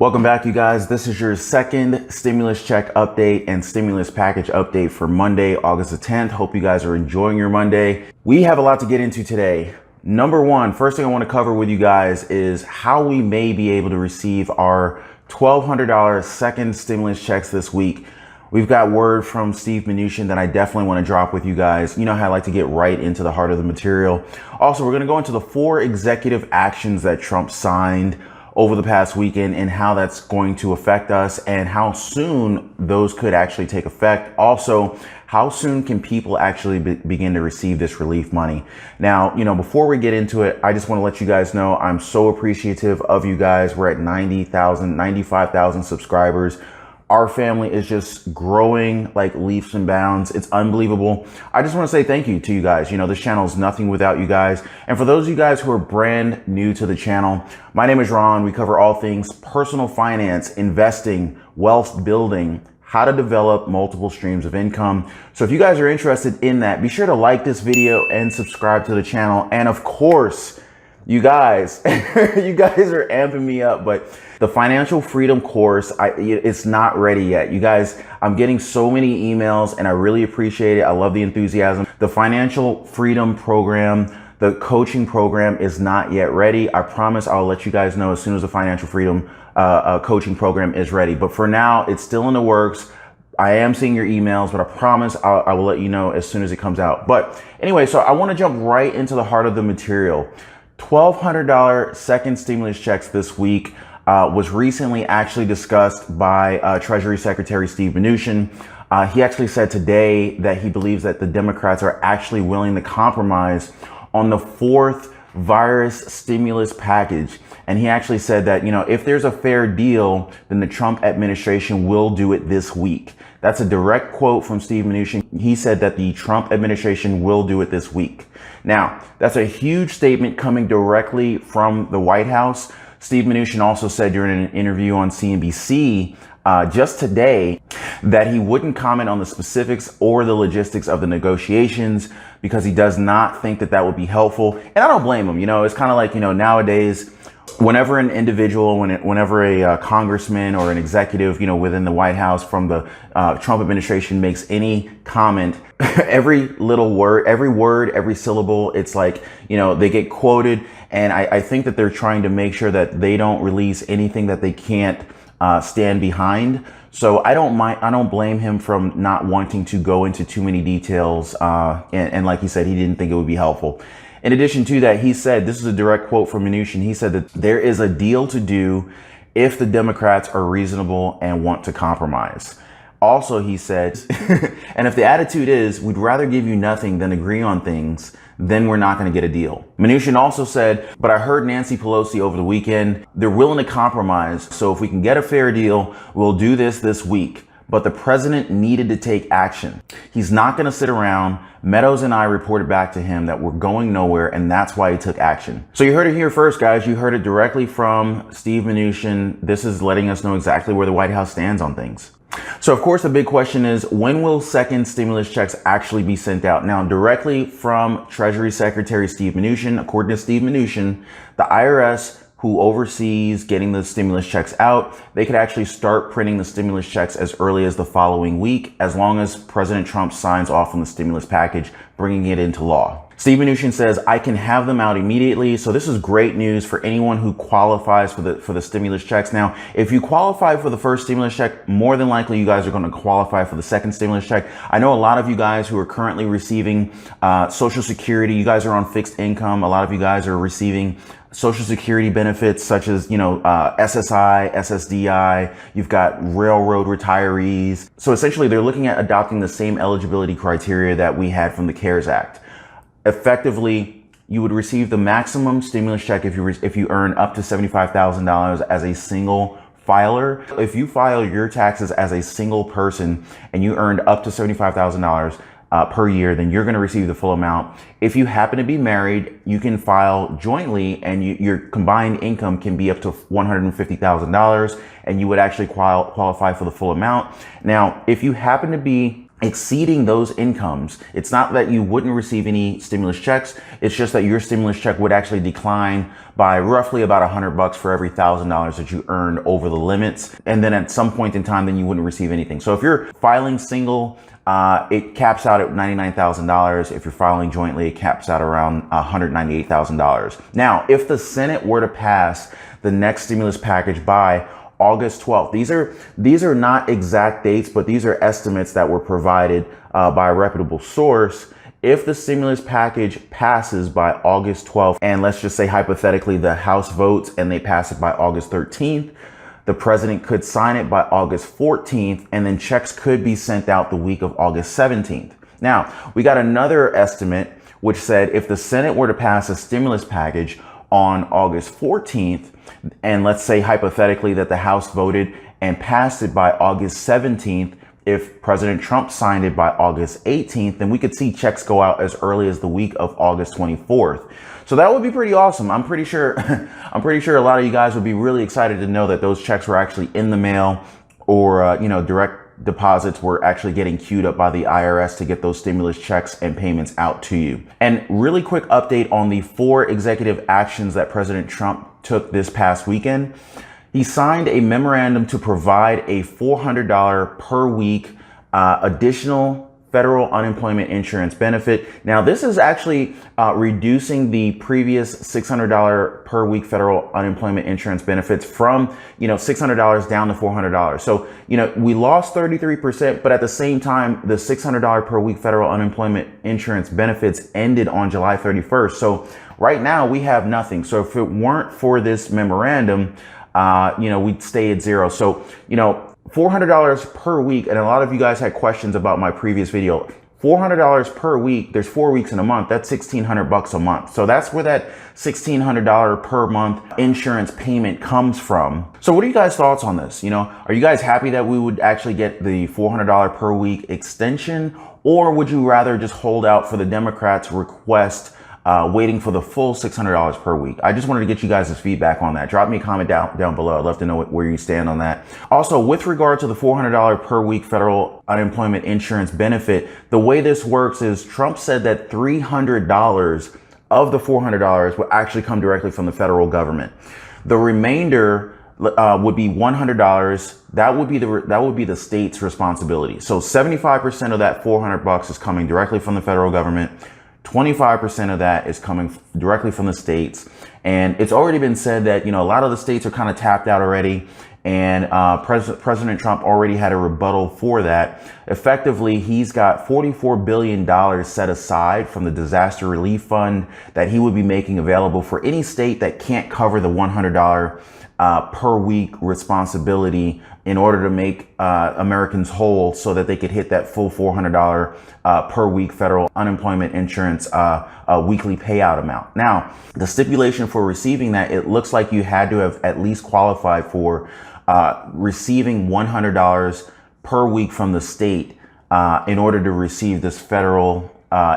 Welcome back, you guys. This is your second stimulus check update and stimulus package update for Monday, August the 10th. Hope you guys are enjoying your Monday. We have a lot to get into today. Number one, first thing I want to cover with you guys is how we may be able to receive our $1,200 second stimulus checks this week. We've got word from Steve Mnuchin that I definitely want to drop with you guys. You know how I like to get right into the heart of the material. Also, we're going to go into the 4 executive actions that Trump signed over the past weekend and how that's going to affect us and how soon those could actually take effect. Also, how soon can people actually begin to receive this relief money? Now, before we get into it, I just want to let you guys know I'm so appreciative of you guys. We're at 90,000, 95,000 subscribers. Our family is just growing like leaps and bounds. It's unbelievable. I just want to say thank you to you guys. This channel is nothing without you guys. And for those of you guys who are brand new to the channel, my name is Ron. We cover all things personal finance, investing, wealth building, how to develop multiple streams of income. So if you guys are interested in that, be sure to like this video and subscribe to the channel. And of course, you guys, you guys are amping me up, but the financial freedom course, it's not ready yet. You guys, I'm getting so many emails and I really appreciate it. I love the enthusiasm. The financial freedom program, the coaching program is not yet ready. I promise I'll let you guys know as soon as the financial freedom coaching program is ready. But for now, it's still in the works. I am seeing your emails, but I promise I will let you know as soon as it comes out. But anyway, so I want to jump right into the heart of the material. $1,200 second stimulus checks this week was recently actually discussed by Treasury Secretary Steve Mnuchin. He actually said today that he believes that the Democrats are actually willing to compromise on the 4th virus stimulus package. And he actually said that, if there's a fair deal, then the Trump administration will do it this week. That's a direct quote from Steve Mnuchin. He said that the Trump administration will do it this week. Now, that's a huge statement coming directly from the White House. Steve Mnuchin also said during an interview on CNBC just today that he wouldn't comment on the specifics or the logistics of the negotiations because he does not think that that would be helpful. And I don't blame him. It's kind of like, nowadays, whenever an individual, whenever a congressman or an executive, within the White House from the Trump administration makes any comment, every little word, every syllable, it's like, they get quoted. And I think that they're trying to make sure that they don't release anything that they can't stand behind. So I don't blame him from not wanting to go into too many details. And like he said, he didn't think it would be helpful. In addition to that, he said, this is a direct quote from Mnuchin. He said that there is a deal to do if the Democrats are reasonable and want to compromise. Also, he said, and if the attitude is, we'd rather give you nothing than agree on things, then we're not going to get a deal. Mnuchin also said, but I heard Nancy Pelosi over the weekend, they're willing to compromise. So if we can get a fair deal, we'll do this week. But the president needed to take action. He's not going to sit around. Meadows and I reported back to him that we're going nowhere, and that's why he took action. So you heard it here first, guys. You heard it directly from Steve Mnuchin. This is letting us know exactly where the White House stands on things. So, of course, the big question is, when will second stimulus checks actually be sent out? Now, directly from Treasury Secretary Steve Mnuchin, according to Steve Mnuchin, the IRS, who oversees getting the stimulus checks out, they could actually start printing the stimulus checks as early as the following week, as long as President Trump signs off on the stimulus package, bringing it into law. Steve Mnuchin says, I can have them out immediately. So this is great news for anyone who qualifies for the stimulus checks. Now, if you qualify for the first stimulus check, more than likely you guys are going to qualify for the second stimulus check. I know a lot of you guys who are currently receiving Social Security, you guys are on fixed income. A lot of you guys are receiving Social Security benefits such as, SSI, SSDI, you've got railroad retirees. So essentially they're looking at adopting the same eligibility criteria that we had from the CARES Act. Effectively, you would receive the maximum stimulus check if you earn up to $75,000 as a single filer. If you file your taxes as a single person and you earned up to $75,000 per year, then you're going to receive the full amount. If you happen to be married, you can file jointly and your combined income can be up to $150,000 and you would actually qualify for the full amount. Now, if you happen to be exceeding those incomes, it's not that you wouldn't receive any stimulus checks. It's just that your stimulus check would actually decline by roughly about $100 for every $1,000 that you earned over the limits. And then at some point in time, then you wouldn't receive anything. So if you're filing single, it caps out at $99,000. If you're filing jointly, it caps out around $198,000. Now, if the Senate were to pass the next stimulus package by August 12th. These are not exact dates, but these are estimates that were provided by a reputable source. If the stimulus package passes by August 12th, and let's just say hypothetically the House votes and they pass it by August 13th, the president could sign it by August 14th, and then checks could be sent out the week of August 17th. Now, we got another estimate which said if the Senate were to pass a stimulus package on August 14th, and let's say hypothetically that the House voted and passed it by August 17th, if President Trump signed it by August 18th, then we could see checks go out as early as the week of August 24th. So that would be pretty awesome. I'm pretty sure a lot of you guys would be really excited to know that those checks were actually in the mail, or direct deposits were actually getting queued up by the IRS to get those stimulus checks and payments out to you. And really quick update on the 4 executive actions that President Trump took this past weekend. He signed a memorandum to provide a $400 per week additional federal unemployment insurance benefit. Now, this is actually reducing the previous $600 per week federal unemployment insurance benefits from, $600 down to $400. So, we lost 33%, but at the same time, the $600 per week federal unemployment insurance benefits ended on July 31st. So right now we have nothing. So if it weren't for this memorandum, we'd stay at zero. So, $400 per week. And a lot of you guys had questions about my previous video. $400 per week. There's 4 weeks in a month. That's $1,600 a month. So that's where that $1,600 per month insurance payment comes from. So what are you guys' thoughts on this? Are you guys happy that we would actually get the $400 per week extension, or would you rather just hold out for the Democrats' request, waiting for the full $600 per week? I just wanted to get you guys' feedback on that. Drop me a comment down below. I'd love to know where you stand on that. Also, with regard to the $400 per week federal unemployment insurance benefit, the way this works is Trump said that $300 of the $400 will actually come directly from the federal government. The remainder would be $100. That would be the state's responsibility. So 75% of that $400 is coming directly from the federal government. 25% of that is coming directly from the states. And it's already been said that, a lot of the states are kind of tapped out already. And President Trump already had a rebuttal for that. Effectively, he's got $44 billion set aside from the disaster relief fund that he would be making available for any state that can't cover the $100 per week responsibility in order to make Americans whole, so that they could hit that full $400 per week federal unemployment insurance weekly payout amount. Now, the stipulation for receiving that, it looks like you had to have at least qualified for receiving $100 per week from the state in order to receive this federal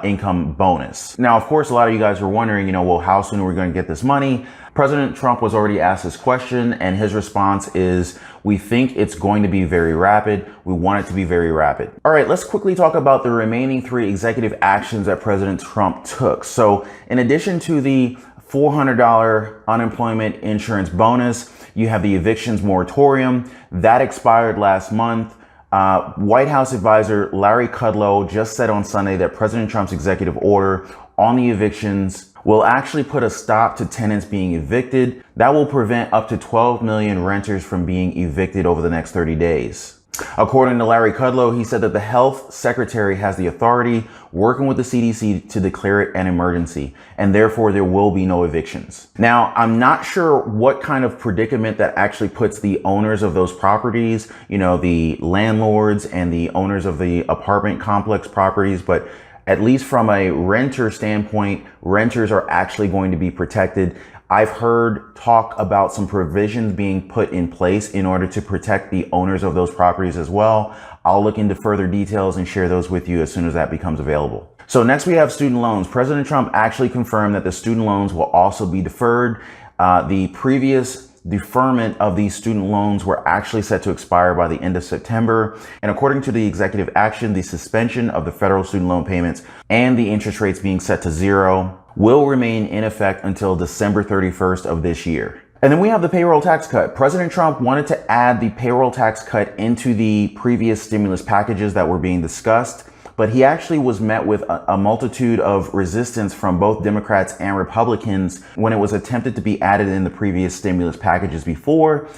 income bonus. Now, of course, a lot of you guys were wondering, well, how soon are we going to get this money? President Trump was already asked this question, and his response is, we think it's going to be very rapid. We want it to be very rapid. All right, let's quickly talk about the remaining 3 executive actions that President Trump took. So in addition to the $400 unemployment insurance bonus, you have the evictions moratorium that expired last month. White House advisor Larry Kudlow just said on Sunday that President Trump's executive order on the evictions will actually put a stop to tenants being evicted. That will prevent up to 12 million renters from being evicted over the next 30 days. According to Larry Kudlow, he said that the health secretary has the authority, working with the CDC, to declare it an emergency, and therefore there will be no evictions. Now, I'm not sure what kind of predicament that actually puts the owners of those properties, the landlords and the owners of the apartment complex properties, but at least from a renter standpoint, renters are actually going to be protected. I've heard talk about some provisions being put in place in order to protect the owners of those properties as well. I'll look into further details and share those with you as soon as that becomes available. So next we have student loans. President Trump actually confirmed that the student loans will also be deferred. The previous deferment of these student loans were actually set to expire by the end of September. And according to the executive action, the suspension of the federal student loan payments and the interest rates being set to zero will remain in effect until December 31st of this year. And then we have the payroll tax cut. President Trump wanted to add the payroll tax cut into the previous stimulus packages that were being discussed, but he actually was met with a multitude of resistance from both Democrats and Republicans when it was attempted to be added in the previous stimulus packages before.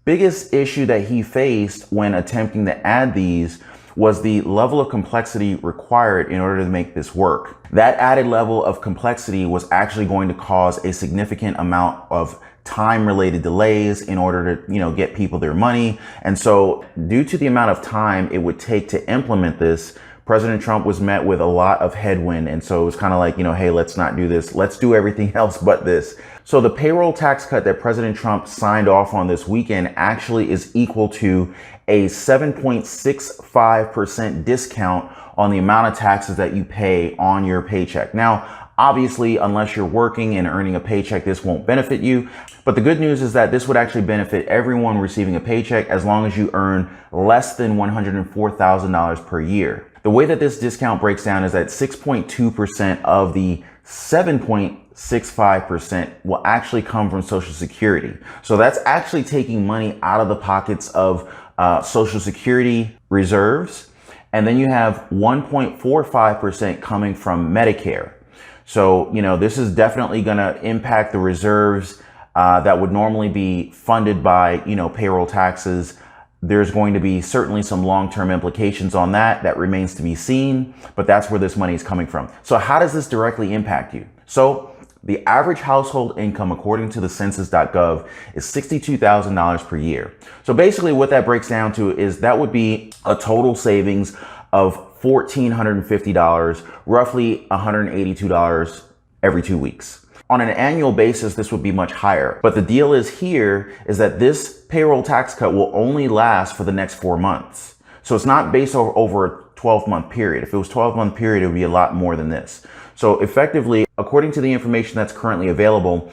Biggest issue that he faced when attempting to add these was the level of complexity required in order to make this work. That added level of complexity was actually going to cause a significant amount of time-related delays in order to, get people their money. And so due to the amount of time it would take to implement this, President Trump was met with a lot of headwind. And so it was kind of like, hey, let's not do this. Let's do everything else but this. So the payroll tax cut that President Trump signed off on this weekend actually is equal to a 7.65% discount on the amount of taxes that you pay on your paycheck. Now, obviously, unless you're working and earning a paycheck, this won't benefit you. But the good news is that this would actually benefit everyone receiving a paycheck as long as you earn less than $104,000 per year. The way that this discount breaks down is that 6.2% of the 7.65% will actually come from Social Security. So that's actually taking money out of the pockets of Social Security reserves. And then you have 1.45% coming from Medicare. So, this is definitely going to impact the reserves that would normally be funded by, payroll taxes. There's going to be certainly some long-term implications on that. That remains to be seen, but that's where this money is coming from. So how does this directly impact you? So the average household income, according to the census.gov, is $62,000 per year. So basically what that breaks down to is that would be a total savings of $1,450, roughly $182 every 2 weeks. On an annual basis, this would be much higher. But the deal is that this payroll tax cut will only last for the next 4 months. So it's not based over a 12-month period. If it was a 12-month period, it would be a lot more than this. So effectively, according to the information that's currently available,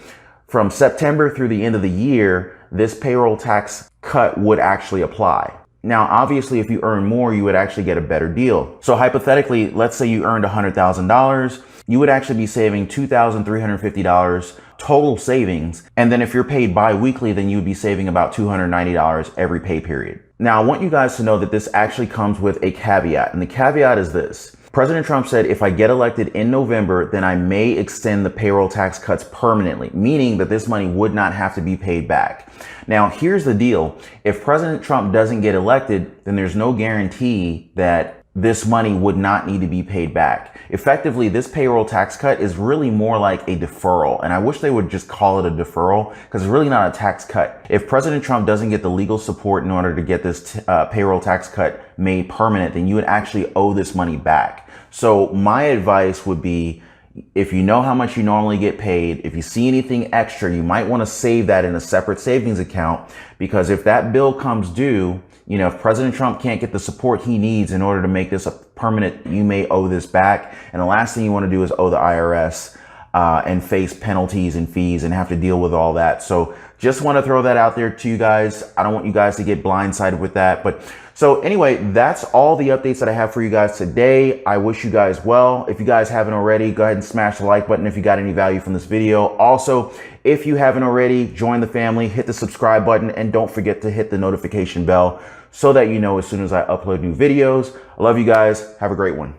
from September through the end of the year, this payroll tax cut would actually apply. Now, obviously, if you earn more, you would actually get a better deal. So hypothetically, let's say you earned $100,000, you would actually be saving $2,350 total savings. And then if you're paid bi-weekly, then you would be saving about $290 every pay period. Now, I want you guys to know that this actually comes with a caveat. And the caveat is this. President Trump said, if I get elected in November, then I may extend the payroll tax cuts permanently, meaning that this money would not have to be paid back. Now, here's the deal. If President Trump doesn't get elected, then there's no guarantee that this money would not need to be paid back. Effectively, this payroll tax cut is really more like a deferral. And I wish they would just call it a deferral because it's really not a tax cut. If President Trump doesn't get the legal support in order to get this payroll tax cut made permanent, then you would actually owe this money back. So my advice would be, if you know how much you normally get paid, if you see anything extra, you might want to save that in a separate savings account, because if that bill comes due, if President Trump can't get the support he needs in order to make this a permanent, you may owe this back. And the last thing you want to do is owe the IRS and face penalties and fees and have to deal with all that. So just want to throw that out there to you guys. I don't want you guys to get blindsided with that. But so anyway, that's all the updates that I have for you guys today. I wish you guys well. If you guys haven't already, go ahead and smash the like button if you got any value from this video. Also, if you haven't already, join the family, hit the subscribe button, and don't forget to hit the notification bell so that you know as soon as I upload new videos. I love you guys. Have a great one.